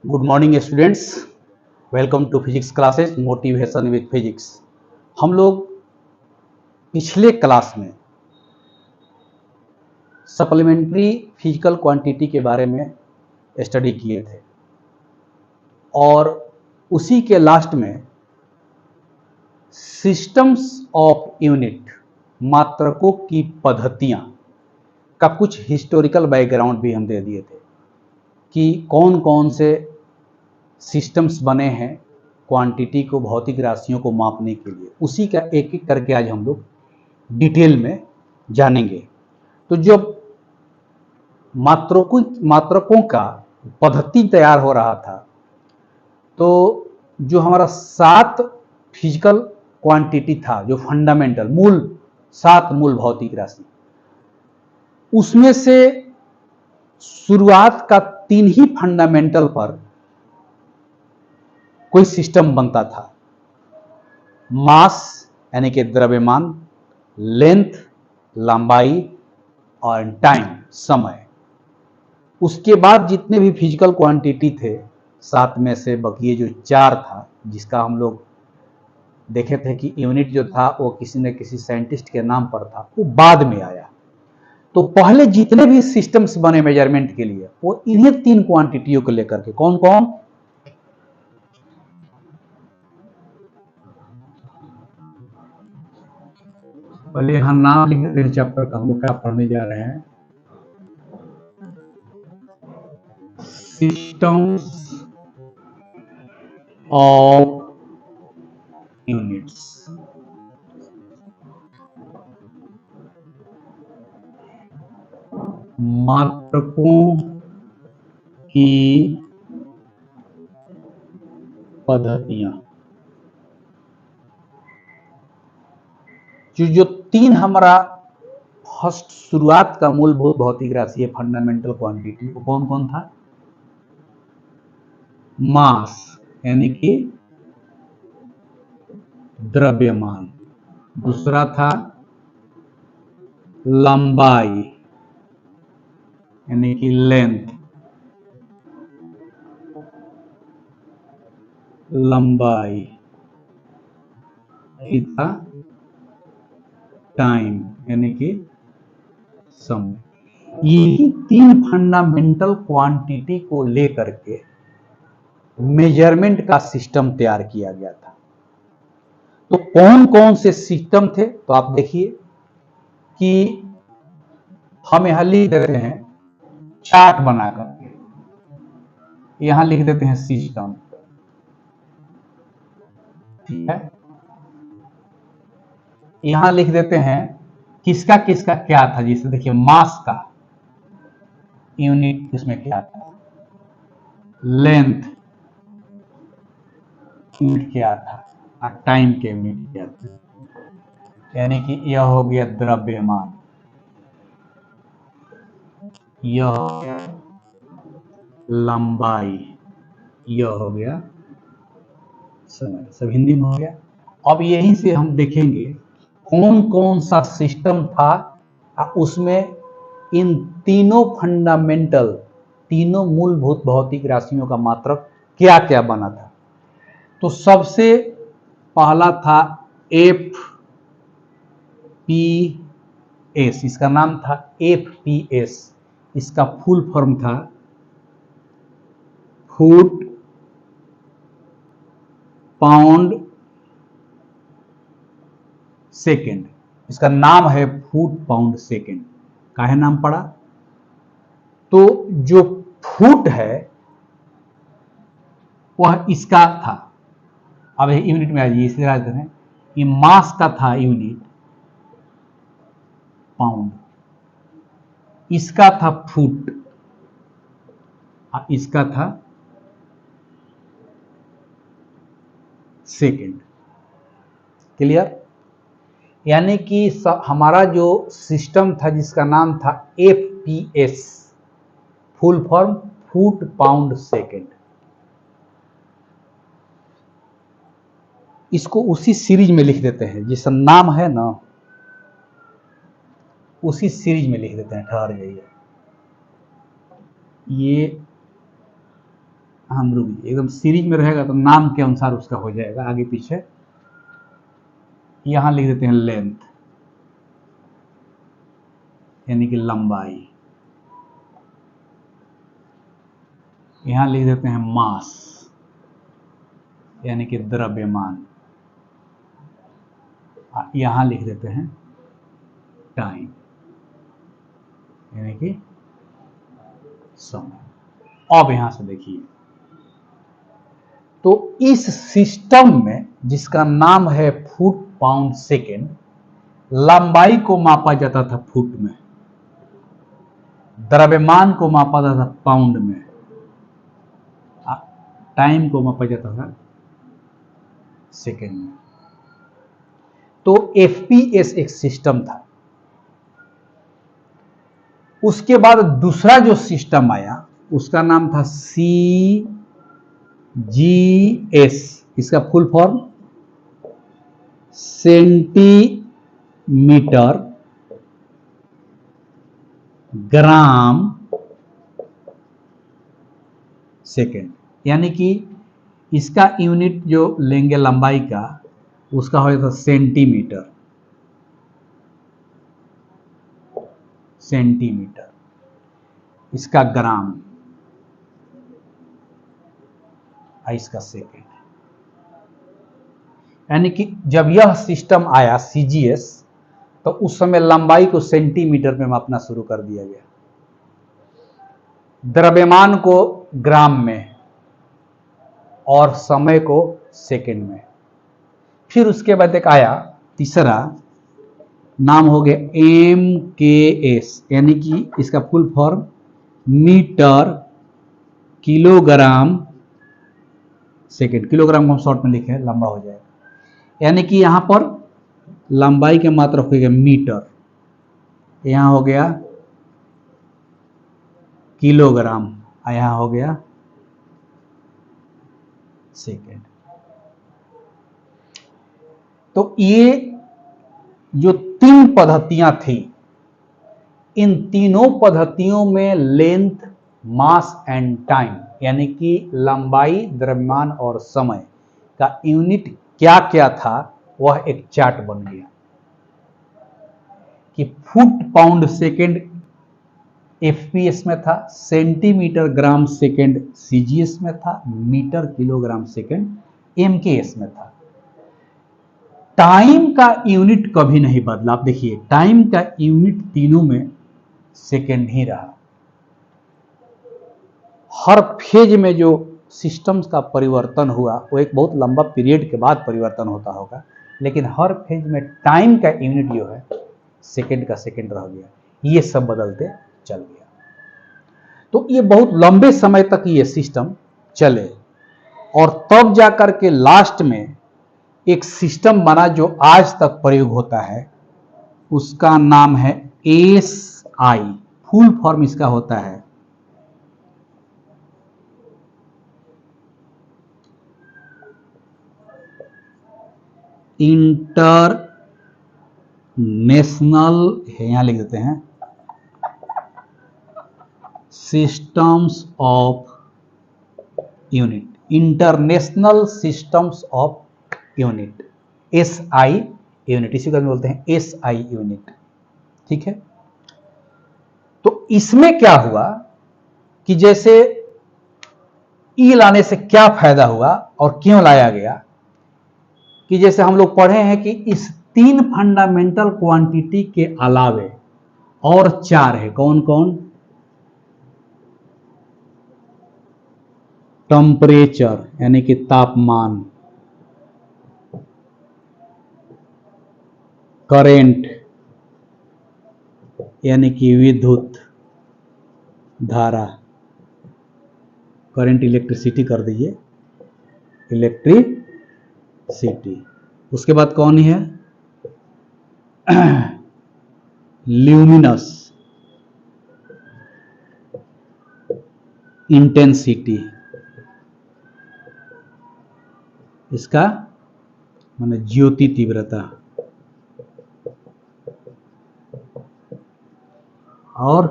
Good morning students. Welcome to physics classes motivation with physics. हम लोग पिछले class में सप्लीमेंट्री फिजिकल क्वांटिटी के बारे में स्टडी किए थे और उसी के लास्ट में सिस्टम्स ऑफ यूनिट मात्रकों की पद्धतियां का कुछ हिस्टोरिकल बैकग्राउंड भी हम दे दिए थे कि कौन कौन से सिस्टम्स बने हैं क्वांटिटी को, भौतिक राशियों को मापने के लिए। उसी का एक एक करके आज हम लोग डिटेल में जानेंगे। तो जब मात्रकों का पद्धति तैयार हो रहा था तो जो हमारा 7 फिजिकल क्वांटिटी था, जो फंडामेंटल मूल 7 मूल भौतिक राशि, उसमें से शुरुआत का 3 ही फंडामेंटल पर कोई सिस्टम बनता था। मास यानी कि द्रव्यमान, लेंथ लंबाई और टाइम समय। उसके बाद जितने भी फिजिकल क्वांटिटी थे 7 में से बकिए जो 4 था, जिसका हम लोग देखे थे कि यूनिट जो था वो किसी न किसी साइंटिस्ट के नाम पर था, वो बाद में आया। तो पहले जितने भी सिस्टम्स बने मेजरमेंट के लिए वो इन्हीं 3 क्वांटिटियों को लेकर के। कौन कौन? पहले हम नाम लिख देते हैं चैप्टर का, हम लोग क्या पढ़ने जा रहे हैं। Systems of units. मात्रकों की पद्धतियां। जो 3 हमारा फर्स्ट शुरुआत का मूलभूत भौतिक राशि है, फंडामेंटल क्वांटिटी, वो कौन कौन था? मास यानी कि द्रव्यमान, दूसरा था लंबाई यानी कि लेंथ, लंबाई, था टाइम यानी कि समय। यही 3 फंडामेंटल क्वांटिटी को लेकर के मेजरमेंट का सिस्टम तैयार किया गया था। तो कौन कौन से सिस्टम थे? तो आप देखिए कि हम यहां लिख देते हैं चार्ट बनाकर, यहां लिख देते हैं सिस्टम, ठीक है। यहां लिख देते हैं किसका किसका क्या था। जैसे देखिए मास का यूनिट इसमें क्या था, लेंथ यूनिट क्या था, और टाइम के यूनिट क्या था। यानी कि यह हो गया द्रव्यमान, यह हो गया लंबाई, यह हो गया समय। सब हिंदी में हो गया। अब यहीं से हम देखेंगे कौन कौन सा सिस्टम था, उसमें इन तीनों फंडामेंटल, तीनों मूलभूत भौतिक राशियों का मात्रक क्या क्या बना था। तो सबसे पहला था एफ पी एस, इसका नाम था एफ पी एस। इसका फुल फॉर्म था फुट पाउंड सेकेंड। इसका नाम है फुट पाउंड सेकेंड। काहे नाम पड़ा? तो जो फुट है वह इसका था। अब यूनिट में आ जाइए, इसे याद करें कि मास का था यूनिट पाउंड, इसका था फुट, इसका था सेकेंड। क्लियर? यानी कि हमारा जो सिस्टम था जिसका नाम था F P S, full form foot pound second, इसको उसी सीरीज में लिख देते हैं जिसका नाम है ना, उसी सीरीज में लिख देते हैं। ठहर जाइए, ये हम रुक जाइए, एकदम सीरीज में रहेगा तो नाम के अनुसार उसका हो जाएगा आगे पीछे। यहां लिख देते हैं लेंथ, यानी कि लंबाई। यहां लिख देते हैं मास, यानी कि द्रव्यमान। यहां लिख देते हैं टाइम, यानी कि समय। अब यहां से देखिए, तो इस सिस्टम में जिसका नाम है फुट पाउंड सेकेंड, लंबाई को मापा जाता था फुट में, द्रव्यमान को मापा जाता था पाउंड में, टाइम को मापा जाता था सेकेंड में। तो एफपीएस एक सिस्टम था। उसके बाद दूसरा जो सिस्टम आया उसका नाम था सीजीएस। इसका full form centimetre gram second, यानी कि इसका यूनिट जो लेंगे लंबाई का, उसका हो जाता सेंटीमीटर। सेंटीमीटर, इसका ग्राम, इसका सेकेंड। यानी कि जब यह सिस्टम आया सीजीएस, तो उस समय लंबाई को सेंटीमीटर में मापना शुरू कर दिया गया, द्रव्यमान को ग्राम में और समय को सेकेंड में। फिर उसके बाद एक आया तीसरा, नाम हो गया एमकेएस, यानी कि इसका full form metre kilogram second. Kilogram को हम शॉर्ट में लिखे, लंबा हो जाएगा। यानी कि यहां पर लंबाई के मात्रा हो गया मीटर, यहां हो गया किलोग्राम, यहां हो गया सेकेंड। तो ये जो तीन पद्धतियां थी, इन तीनों पद्धतियों में लेंथ, मास एंड टाइम, यानी कि लंबाई, द्रव्यमान और समय का यूनिट क्या क्या था, वह एक चार्ट बन गया कि फुट पाउंड सेकेंड एफपीएस में था, सेंटीमीटर ग्राम सेकेंड सीजीएस में था, मीटर किलोग्राम सेकेंड एमकेएस में था। टाइम का यूनिट कभी नहीं बदला। आप देखिए, टाइम का यूनिट तीनों में सेकेंड ही रहा। हर फेज में जो सिस्टम्स का परिवर्तन हुआ वो एक बहुत लंबा पीरियड के बाद परिवर्तन होता होगा, लेकिन हर फेज में टाइम का यूनिट जो है सेकेंड का सेकेंड रह गया। ये सब बदलते चल गया। तो ये बहुत लंबे समय तक ये सिस्टम चले, और तब जाकर के लास्ट में एक सिस्टम बना जो आज तक प्रयोग होता है। उसका नाम है एसआई। फुल फॉर्म इसका होता है इंटरनेशनल, यहां लिख देते हैं systems of unit, international systems of unit, SI unit, इसी को बोलते हैं एसआई यूनिट। ठीक है। तो इसमें क्या हुआ कि जैसे ई लाने से क्या फायदा हुआ और क्यों लाया गया, कि जैसे हम लोग पढ़े हैं कि इस तीन फंडामेंटल क्वांटिटी के अलावे और चार है। कौन कौन? टेम्परेचर, यानी कि तापमान, करेंट, यानी कि विद्युत धारा, करंट इलेक्ट्रिसिटी कर दीजिए, इलेक्ट्रिसिटी। उसके बाद कौन है? ल्यूमिनस इंटेंसिटी, इसका माने ज्योति तीव्रता, और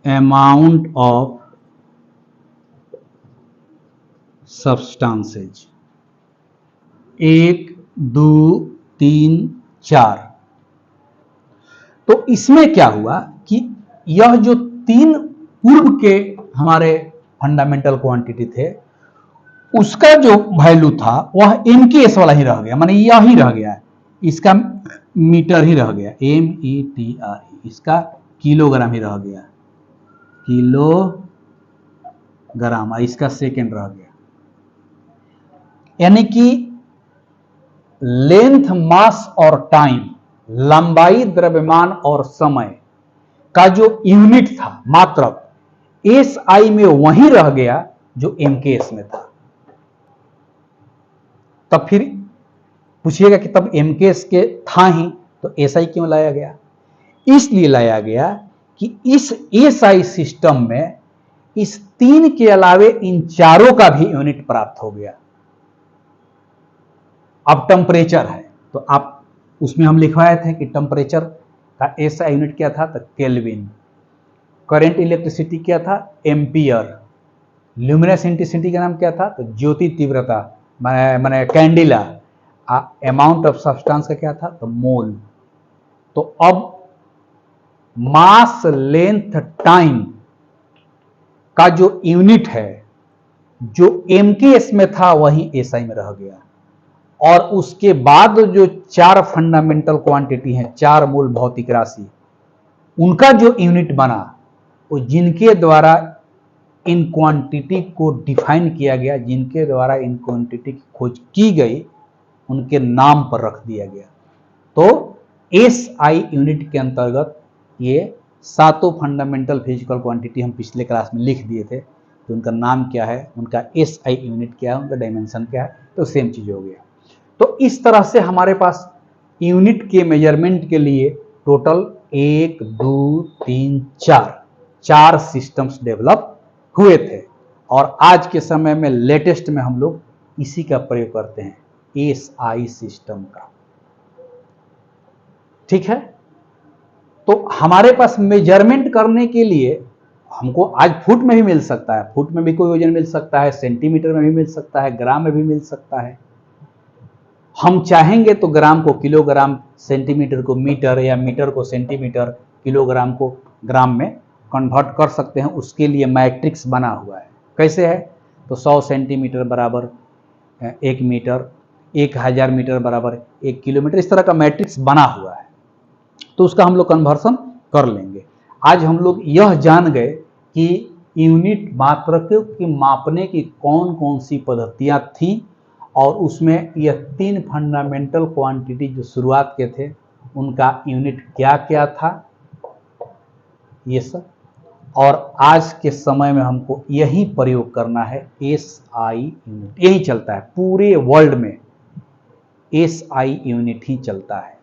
अमाउंट ऑफ सब्सटेंसेज 1 2 3 4। तो इसमें क्या हुआ कि यह जो 3 पूर्व के हमारे फंडामेंटल क्वांटिटी थे उसका जो वैल्यू था वह एमकेएस वाला ही रह गया, माने यह ही रह गया, इसका मीटर ही रह गया, METR, इसका किलोग्राम ही रह गया, किलोग्राम, इसका सेकेंड रह गया। यानी कि लेंथ, मास और टाइम, लंबाई, द्रव्यमान और समय का जो यूनिट था मात्रक SI में वही रह गया जो MKS में था। तब फिर पूछिएगा कि तब MKS के था ही तो SI क्यों लाया गया? इसलिए लाया गया कि इस SI सिस्टम में इस 3 के अलावे इन चारों का भी यूनिट प्राप्त हो गया। अब टेम्परेचर है तो आप उसमें हम लिखवाए थे कि टेम्परेचर का SI यूनिट क्या था, तो केल्विन। करंट इलेक्ट्रिसिटी क्या था, एम्पियर। ल्यूमिनस इंटेंसिटी का नाम क्या था, तो ज्योति तीव्रता माने कैंडिला। अमाउंट ऑफ सब्सटेंस का क्या था, तो मोल। तो अब मास, लेंथ, टाइम का जो यूनिट है जो MKS में था वही SI में रह गया। और उसके बाद जो 4 फंडामेंटल क्वांटिटी हैं, 4 मूल भौतिक राशि, उनका जो यूनिट बना वो जिनके द्वारा इन क्वांटिटी को डिफाइन किया गया, जिनके द्वारा इन क्वांटिटी की खोज की गई, उनके नाम पर रख दिया गया। तो SI यूनिट के अंतर्गत ये 7 फंडामेंटल फिजिकल क्वांटिटी हम पिछले क्लास में लिख दिए थे, तो उनका नाम क्या है, उनका SI यूनिट क्या है, उनका डायमेंशन क्या है, तो सेम चीज हो गया। तो इस तरह से हमारे पास यूनिट के मेजरमेंट के लिए टोटल 1 2 3 4 सिस्टम्स डेवलप हुए थे। और आज के समय में लेटेस्ट में हम लोग इसी का प्रयोग करते हैं, SI सिस्टम का। ठीक है, तो हमारे पास मेजरमेंट करने के लिए हमको आज फुट में भी मिल सकता है, फुट में भी कोई वजन मिल सकता है, सेंटीमीटर में भी मिल सकता है, ग्राम में भी मिल सकता है। हम चाहेंगे तो ग्राम को किलोग्राम, सेंटीमीटर को मीटर, या मीटर को सेंटीमीटर, किलोग्राम को ग्राम में कन्वर्ट कर सकते हैं। उसके लिए मैट्रिक्स बना हुआ है। कैसे है, तो 100 सेंटीमीटर बराबर 1 मीटर, 1000 मीटर बराबर 1 किलोमीटर, इस तरह का मैट्रिक्स बना हुआ है। तो उसका हम लोग कन्वर्सन कर लेंगे। आज हम लोग यह जान गए कि यूनिट मात्रकों की मापने की कौन कौन सी पद्धतियां थी, और उसमें यह 3 फंडामेंटल क्वांटिटी जो शुरुआत के थे उनका यूनिट क्या क्या था, ये सब। और आज के समय में हमको यही प्रयोग करना है, SI यूनिट यही चलता है पूरे वर्ल्ड में, SI यूनिट ही चलता है।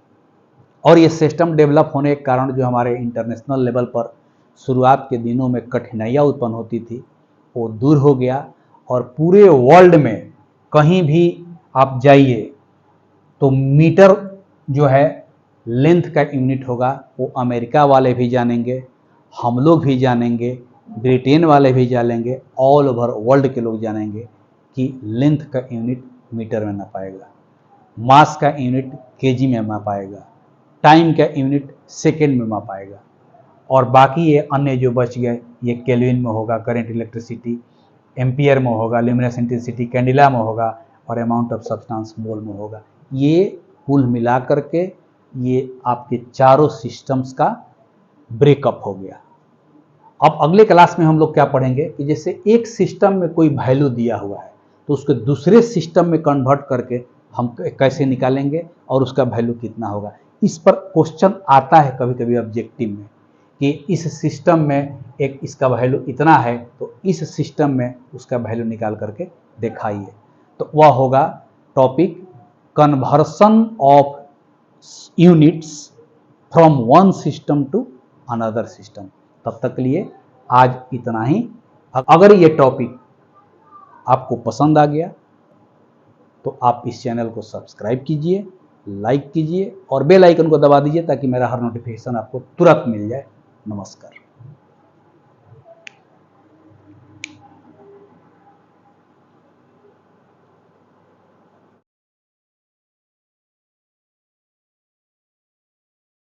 और ये सिस्टम डेवलप होने के कारण जो हमारे इंटरनेशनल लेवल पर शुरुआत के दिनों में कठिनाइयाँ उत्पन्न होती थी वो दूर हो गया। और पूरे वर्ल्ड में कहीं भी आप जाइए तो मीटर जो है लेंथ का यूनिट होगा, वो अमेरिका वाले भी जानेंगे, हम लोग भी जानेंगे, ब्रिटेन वाले भी जानेंगे, ऑल ओवर वर्ल्ड के लोग जानेंगे कि लेंथ का यूनिट मीटर में ना पाएगा, मास का यूनिट केजी में मापाएगा, टाइम का यूनिट सेकेंड में मापाएगा, और बाकी ये अन्य जो बच गए ये केल्विन में होगा, करंट इलेक्ट्रिसिटी एम्पियर में होगा, ल्यूमिनस इंटेंसिटी कैंडिला में होगा, और अमाउंट ऑफ सब्सटेंस मोल में होगा। ये कुल मिला करके ये आपके चारों सिस्टम्स का ब्रेकअप हो गया। अब अगले क्लास में हम लोग क्या पढ़ेंगे कि जैसे एक सिस्टम में कोई वैल्यू दिया हुआ है तो उसको दूसरे सिस्टम में कन्वर्ट करके हम कैसे निकालेंगे और उसका वैल्यू कितना होगा। इस पर क्वेश्चन आता है कभी कभी ऑब्जेक्टिव में कि इस सिस्टम में एक इसका वैल्यू इतना है तो इस सिस्टम में उसका वैल्यू निकाल करके दिखाइए। तो वह होगा topic conversion of units from one system to another system. तब तक के लिए आज इतना ही। अगर ये टॉपिक आपको पसंद आ गया तो आप इस चैनल को सब्सक्राइब कीजिए, लाइक कीजिए और बेल आइकन को दबा दीजिए ताकि मेरा हर नोटिफिकेशन आपको तुरंत मिल जाए। नमस्कार।